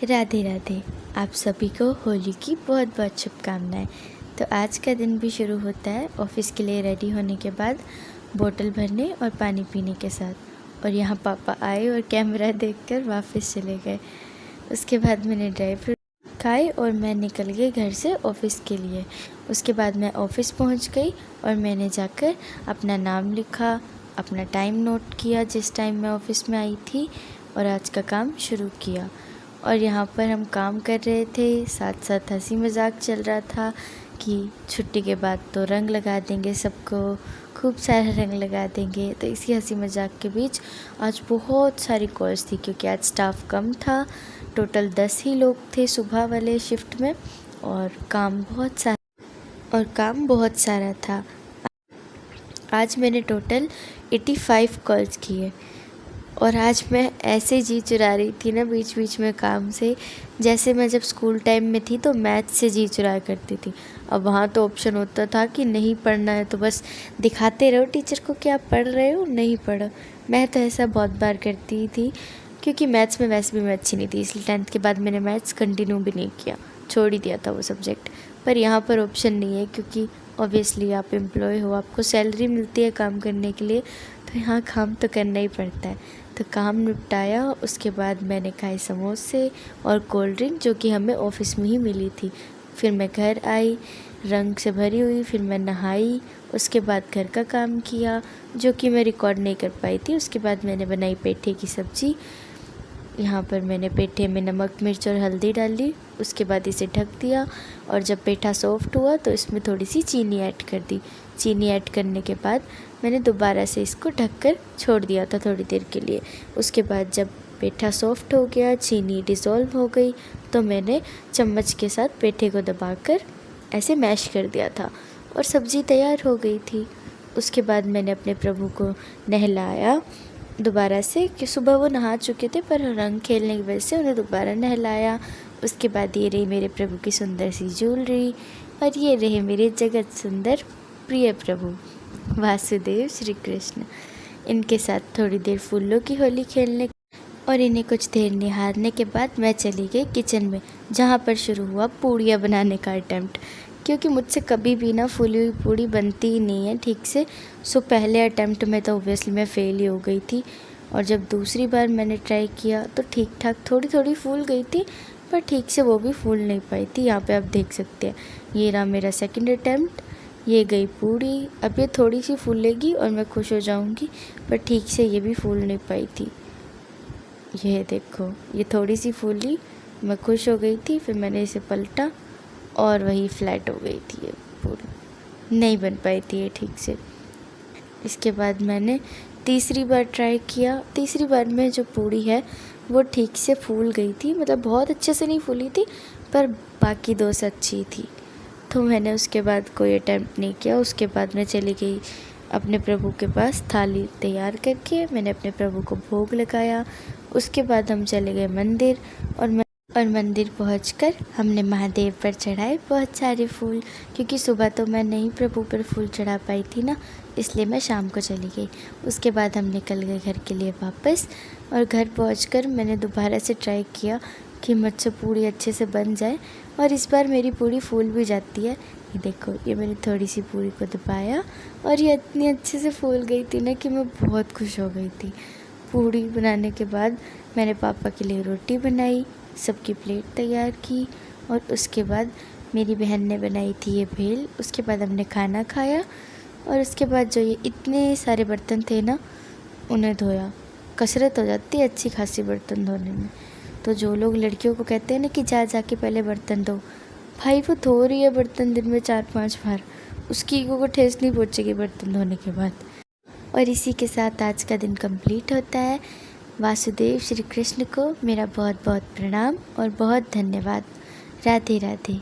राधे राधे। आप सभी को होली की बहुत बहुत शुभकामनाएं। तो आज का दिन भी शुरू होता है ऑफिस के लिए रेडी होने के बाद, बोतल भरने और पानी पीने के साथ। और यहाँ पापा आए और कैमरा देखकर वापस चले गए। उसके बाद मैंने ड्राई फ्रूट खाए और मैं निकल गई घर से ऑफिस के लिए। उसके बाद मैं ऑफिस पहुँच गई और मैंने जाकर अपना नाम लिखा, अपना टाइम नोट किया जिस टाइम मैं ऑफिस में आई थी, और आज का काम शुरू किया। और यहाँ पर हम काम कर रहे थे, साथ साथ हंसी मजाक चल रहा था कि छुट्टी के बाद तो रंग लगा देंगे, सबको खूब सारा रंग लगा देंगे। तो इसी हंसी मजाक के बीच आज बहुत सारी कॉल्स थी क्योंकि आज स्टाफ कम था। टोटल 10 ही लोग थे सुबह वाले शिफ्ट में, और काम बहुत सारा था। आज मैंने टोटल 85 कॉल्स किए। और आज मैं ऐसे जी चुरा रही थी ना बीच बीच में काम से, जैसे मैं जब स्कूल टाइम में थी तो मैथ से जी चुराया करती थी। अब वहाँ तो ऑप्शन होता था कि नहीं पढ़ना है तो बस दिखाते रहो टीचर को कि आप पढ़ रहे हो, नहीं पढ़ो। मैं तो ऐसा बहुत बार करती थी क्योंकि मैथ्स में वैसे भी मैं अच्छी नहीं थी, इसलिए 10th के बाद मैंने मैथ्स कंटिन्यू भी नहीं किया, छोड़ ही दिया था वो सब्जेक्ट। पर यहाँ पर ऑप्शन नहीं है क्योंकि ऑब्वियसली आप एम्प्लॉय हो, आपको सैलरी मिलती है काम करने के लिए, तो यहाँ काम तो करना ही पड़ता है। तो काम निपटाया। उसके बाद मैंने खाए समोसे और कोल्ड ड्रिंक जो कि हमें ऑफिस में ही मिली थी। फिर मैं घर आई रंग से भरी हुई, फिर मैं नहाई। उसके बाद घर का काम किया जो कि मैं रिकॉर्ड नहीं कर पाई थी। उसके बाद मैंने बनाई पेठे की सब्ज़ी। यहाँ पर मैंने पेठे में नमक मिर्च और हल्दी डाली। उसके बाद इसे ढक दिया और जब पेठा सॉफ्ट हुआ तो इसमें थोड़ी सी चीनी ऐड कर दी। चीनी ऐड करने के बाद मैंने दोबारा से इसको ढककर छोड़ दिया था थोड़ी देर के लिए। उसके बाद जब पेठा सॉफ्ट हो गया, चीनी डिज़ोल्व हो गई, तो मैंने चम्मच के साथ पेठे को दबाकर ऐसे मैश कर दिया था और सब्ज़ी तैयार हो गई थी। उसके बाद मैंने अपने प्रभु को नहलाया दोबारा से, कि सुबह वो नहा चुके थे पर रंग खेलने की वजह से उन्हें दोबारा नहलाया। उसके बाद ये रही मेरे प्रभु की सुंदर सी ज्वेलरी, और ये रहे मेरे जगत सुंदर प्रिय प्रभु वासुदेव श्री कृष्ण। इनके साथ थोड़ी देर फूलों की होली खेलने और इन्हें कुछ देर निहारने के बाद मैं चली गई किचन में, जहाँ पर शुरू हुआ पूड़ियाँ बनाने का अटैम्प्ट। क्योंकि मुझसे कभी भी ना फूली हुई पूड़ी बनती ही नहीं है ठीक से। सो पहले अटैम्प्ट में तो ऑब्वियसली मैं फ़ेल ही हो गई थी, और जब दूसरी बार मैंने ट्राई किया तो ठीक ठाक थोड़ी थोड़ी फूल गई थी, पर ठीक से वो भी फूल नहीं पाई थी। यहाँ पे आप देख सकते हैं, ये रहा मेरा सेकंड अटैम्प्ट। ये गई पूड़ी, अब ये थोड़ी सी फूलेगी और मैं खुश हो जाऊँगी, पर ठीक से ये भी फूल नहीं पाई थी। ये देखो, ये थोड़ी सी फूली, मैं खुश हो गई थी। फिर मैंने इसे पलटा और वही फ्लैट हो गई थी, ये पूरी नहीं बन पाई थी ये ठीक से। इसके बाद मैंने तीसरी बार ट्राई किया। तीसरी बार में जो पूड़ी है वो ठीक से फूल गई थी, मतलब बहुत अच्छे से नहीं फूली थी, पर बाकी दो से अच्छी थी। तो मैंने उसके बाद कोई अटैम्प्ट नहीं किया। उसके बाद मैं चली गई अपने प्रभु के पास, थाली तैयार करके मैंने अपने प्रभु को भोग लगाया। उसके बाद हम चले गए मंदिर, और मंदिर पहुंचकर हमने महादेव पर चढ़ाए बहुत सारे फूल, क्योंकि सुबह तो मैं नहीं प्रभु पर फूल चढ़ा पाई थी ना, इसलिए मैं शाम को चली गई। उसके बाद हम निकल गए घर के लिए वापस, और घर पहुंचकर मैंने दोबारा से ट्राई किया कि मुझसे पूड़ी अच्छे से बन जाए, और इस बार मेरी पूड़ी फूल भी जाती है। ये देखो, ये मैंने थोड़ी सी पूड़ी को दबाया और ये इतनी अच्छे से फूल गई थी ना कि मैं बहुत खुश हो गई थी। पूड़ी बनाने के बाद मैंने पापा के लिए रोटी बनाई, सबकी प्लेट तैयार की, और उसके बाद मेरी बहन ने बनाई थी ये भेल। उसके बाद हमने खाना खाया, और उसके बाद जो ये इतने सारे बर्तन थे ना, उन्हें धोया। कसरत हो जाती है अच्छी खासी बर्तन धोने में। तो जो लोग लड़कियों को कहते हैं ना कि जा के पहले बर्तन धो, भाई वो धो रही है बर्तन दिन में 4-5 बार, उसकी ईगो को ठेस नहीं पहुँचेगी बर्तन धोने के बाद। और इसी के साथ आज का दिन कंप्लीट होता है। वासुदेव श्री कृष्ण को मेरा बहुत बहुत प्रणाम और बहुत धन्यवाद। राधे राधे।